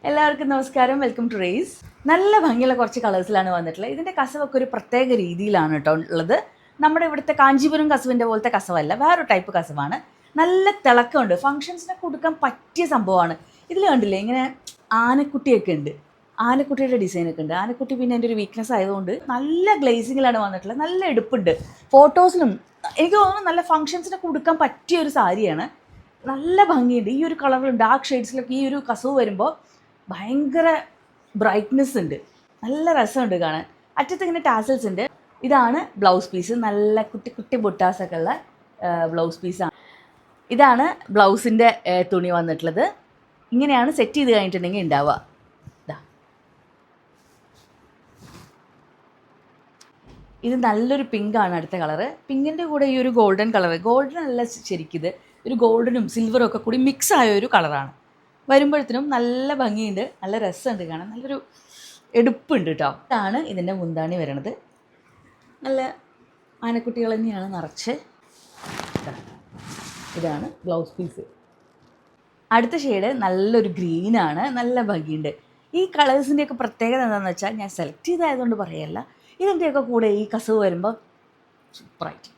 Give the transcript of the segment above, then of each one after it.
എല്ലാവർക്കും നമസ്കാരം. Welcome to race. നല്ല ഭംഗിയുള്ള കുറച്ച് കളേഴ്സിലാണ് വന്നിട്ടുള്ളത്. ഇതിൻ്റെ കസവൊക്കെ ഒരു പ്രത്യേക രീതിയിലാണ് കേട്ടോ ഉള്ളത്. നമ്മുടെ ഇവിടുത്തെ കാഞ്ചീപുരം കസവിൻ്റെ പോലത്തെ കസവല്ല, വേറൊരു ടൈപ്പ് കസവാണ്. നല്ല തിളക്കമുണ്ട്. ഫങ്ഷൻസിനൊക്കെ കൊടുക്കാൻ പറ്റിയ സംഭവമാണ്. ഇതിൽ കണ്ടില്ലേ ഇങ്ങനെ ആനക്കുട്ടിയൊക്കെ ഉണ്ട്, ആനക്കുട്ടിയുടെ ഡിസൈനൊക്കെ ഉണ്ട്. ആനക്കുട്ടി പിന്നെ എൻ്റെ ഒരു വീക്ക്നെസ് ആയതുകൊണ്ട് നല്ല ഗ്ലേസിങ്ങിലാണ് വന്നിട്ടുള്ളത്. നല്ല എടുപ്പുണ്ട്. ഫോട്ടോസിലും എനിക്ക് തോന്നുന്നു നല്ല ഫങ്ഷൻസിനൊക്കെ കൊടുക്കാൻ പറ്റിയ ഒരു സാരിയാണ്. നല്ല ഭംഗിയുണ്ട്. ഈ ഒരു കളറിൽ ഡാർക്ക് ഷെയ്ഡ്സിലൊക്കെ ഈ ഒരു കസവ് വരുമ്പോൾ ഭയങ്കര ബ്രൈറ്റ്നെസ് ഉണ്ട്, നല്ല രസമുണ്ട് കാണാൻ. അറ്റത്ത് ഇങ്ങനെ ടാസൽസ് ഉണ്ട്. ഇതാണ് ബ്ലൗസ് പീസ്. നല്ല കുട്ടി കുട്ടി ബുട്ടാസൊക്കെ ഉള്ള ബ്ലൗസ് പീസാണ്. ഇതാണ് ബ്ലൗസിൻ്റെ തുണി വന്നിട്ടുള്ളത്. ഇങ്ങനെയാണ് സെറ്റ് ചെയ്ത് കഴിഞ്ഞിട്ടുണ്ടെങ്കിൽ ഉണ്ടാവുക. ഇത് നല്ലൊരു പിങ്കാണ് അടുത്ത കളറ്. പിങ്കിൻ്റെ കൂടെ ഈ ഒരു ഗോൾഡൻ കളർ, ഗോൾഡൻ അല്ല ശരിക്കിത്, ഒരു ഗോൾഡനും സിൽവറും ഒക്കെ കൂടി മിക്സ് ആയ ഒരു കളറാണ്. വരുമ്പോഴത്തേനും നല്ല ഭംഗിയുണ്ട്, നല്ല രസമുണ്ട് കാണാൻ, നല്ലൊരു എടുപ്പുണ്ട് കേട്ടോ. ഇതാണ് ഇതിൻ്റെ മുന്താണി വരണത്. നല്ല ആനക്കുട്ടികൾ തന്നെയാണ് നിറച്ച്. ഇതാണ് ബ്ലൗസ് പീസ്. അടുത്ത ഷെയ്ഡ് നല്ലൊരു ഗ്രീനാണ്, നല്ല ഭംഗിയുണ്ട്. ഈ കളേഴ്സിൻ്റെയൊക്കെ പ്രത്യേകത എന്താണെന്ന് വെച്ചാൽ ഞാൻ സെലക്ട് ചെയ്തായതുകൊണ്ട് പറയല്ല, ഇതിൻ്റെയൊക്കെ കൂടെ ഈ കസവ് വരുമ്പോൾ സൂപ്പറായിട്ട്.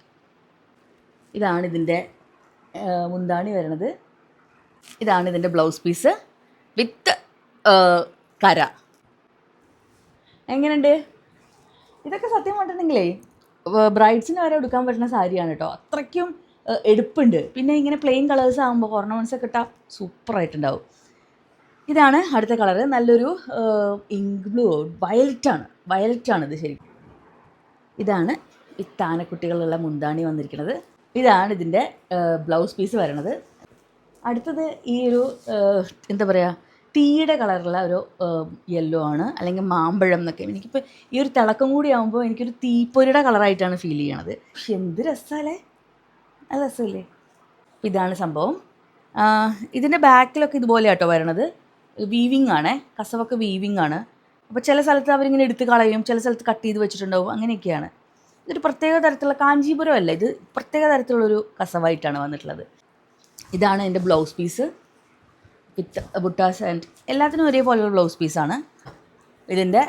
ഇതാണ് ഇതിൻ്റെ മുന്താണി വരണത്. ഇതാണ് ഇതിൻ്റെ ബ്ലൗസ് പീസ് വിത്ത് കര. എങ്ങനെയുണ്ട്? ഇതൊക്കെ സത്യം പറഞ്ഞിട്ടുണ്ടെങ്കിലേ ബ്രൈഡ്സിന് വരെ എടുക്കാൻ പറ്റുന്ന സാരിയാണ് കേട്ടോ. അത്രയ്ക്കും എടുപ്പുണ്ട്. പിന്നെ ഇങ്ങനെ പ്ലെയിൻ കളേഴ്സ് ആകുമ്പോൾ ഓർണമെൻറ്റ്സ് ഒക്കെ ഇട്ടാൽ സൂപ്പറായിട്ടുണ്ടാവും. ഇതാണ് അടുത്ത കളറ്. നല്ലൊരു ഇങ്ക് ബ്ലൂ, വയലറ്റാണ് ഇത് ശരിക്കും. ഇതാണ് വിത്ത് ആനക്കുട്ടികളുള്ള മുന്താണി വന്നിരിക്കുന്നത്. ഇതാണ് ഇതിൻ്റെ ബ്ലൗസ് പീസ് വരണത്. അടുത്തത് ഈ ഒരു എന്താ പറയുക, തീയുടെ കളറുള്ള ഒരു യെല്ലോ ആണ്, അല്ലെങ്കിൽ മാമ്പഴം എന്നൊക്കെ. എനിക്കിപ്പോൾ ഈ ഒരു തിളക്കം കൂടി ആകുമ്പോൾ എനിക്കൊരു തീപ്പൊരിയുടെ കളറായിട്ടാണ് ഫീൽ ചെയ്യണത്. പക്ഷെ എന്ത് രസമല്ലേ, നല്ല രസമല്ലേ. ഇതാണ് സംഭവം. ഇതിൻ്റെ ബാക്കിലൊക്കെ ഇതുപോലെ കേട്ടോ വരണത്. വീവിങ് ആണേ, കസവൊക്കെ വീവിങ് ആണ്. അപ്പോൾ ചില സ്ഥലത്ത് അവരിങ്ങനെ എടുത്ത് കളയും, ചില സ്ഥലത്ത് കട്ട് ചെയ്ത് വെച്ചിട്ടുണ്ടാവും, അങ്ങനെയൊക്കെയാണ്. ഇതൊരു പ്രത്യേക തരത്തിലുള്ള കാഞ്ചീപുരം അല്ല, ഇത് പ്രത്യേക തരത്തിലുള്ളൊരു കസവായിട്ടാണ് വന്നിട്ടുള്ളത്. ഇതാണ് എൻ്റെ blouse piece with buttas and എല്ലാത്തിനും ഒരേപോലെയുള്ള ബ്ലൗസ് പീസാണ്. ഇതിൻ്റെ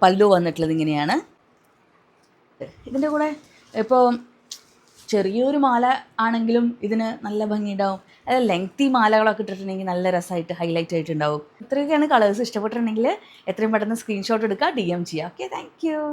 പല്ലു വന്നിട്ടുള്ളത് ഇങ്ങനെയാണ്. ഇതിൻ്റെ കൂടെ ഇപ്പോൾ ചെറിയൊരു മാല ആണെങ്കിലും ഇതിന് നല്ല ഭംഗിയുണ്ടാവും. അതായത് ലെങ്തി മാലകളൊക്കെ ഇട്ടിട്ടുണ്ടെങ്കിൽ നല്ല രസമായിട്ട് ഹൈലൈറ്റ് ആയിട്ടുണ്ടാവും. ഇത്രയൊക്കെയാണ് കളേഴ്സ്. ഇഷ്ടപ്പെട്ടിട്ടുണ്ടെങ്കിൽ എത്രയും പെട്ടെന്ന് സ്ക്രീൻഷോട്ട് എടുക്കുക, DM ചെയ്യുക. Okay, thank you.